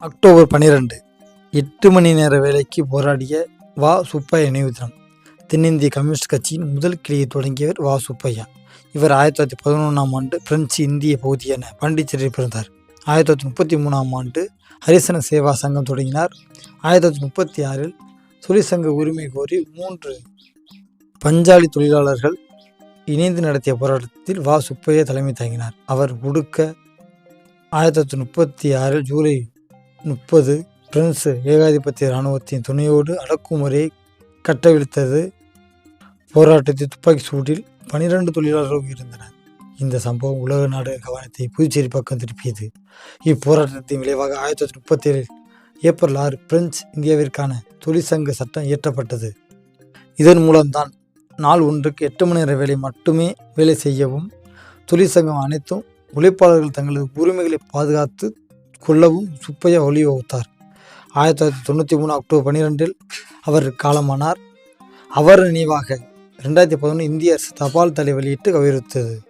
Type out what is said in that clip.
October 12 8 மணி நேர வேலைக்கு போராடிய வா. சுப்பையா நினைவு தினம். தென்னிந்திய கம்யூனிஸ்ட் கட்சியின் முதல் கிளையை தொடங்கியவர் வா. சுப்பையா. இவர் 1911ஆம் ஆண்டு பிரெஞ்சு இந்திய பகுதியான பாண்டிச்சேரியில் பிறந்தார். 1933ஆம் ஆண்டு ஹரிசன சேவா சங்கம் தொடங்கினார். 1936இல் தொழிற்சங்க உரிமை கோரி 3 பஞ்சாலி தொழிலாளர்கள் இணைந்து நடத்திய போராட்டத்தில் வா. சுப்பையா தலைமை தாங்கினார். அவர் ஒடுக்க 1936இல் ஜூலை 30 பிரெஞ்சு ஏகாதிபத்திய இராணுவத்தின் துணையோடு அடக்குமுறையை கட்டவிழ்த்தது. போராட்டத்தில் துப்பாக்கி சூட்டில் 12 தொழிலாளர்கள் உயிரிழந்தனர். இந்த சம்பவம் உலக நாடுகளின் கவனத்தை புதுச்சேரி பக்கம் திருப்பியது. இப்போராட்டத்தின் விளைவாக 1937 ஏப்ரல் 6 பிரெஞ்சு இந்தியாவிற்கான தொழிற்சங்க சட்டம் இயற்றப்பட்டது. இதன் மூலம்தான் நாள் ஒன்றுக்கு 8 மணி நேர வேலை மட்டுமே வேலை செய்யவும், தொழிற்சங்கம் அனைத்தும் உழைப்பாளர்கள் தங்களது உரிமைகளை பாதுகாத்து கொள்ளவும் சுப்பையா வழிவகுத்தார். 1993 அக்டோபர் 12 அவர் காலமானார். அவர் நினைவாக 2011 இந்திய அரசு தபால் தலை வெளியிட்டு கௌரவித்தது.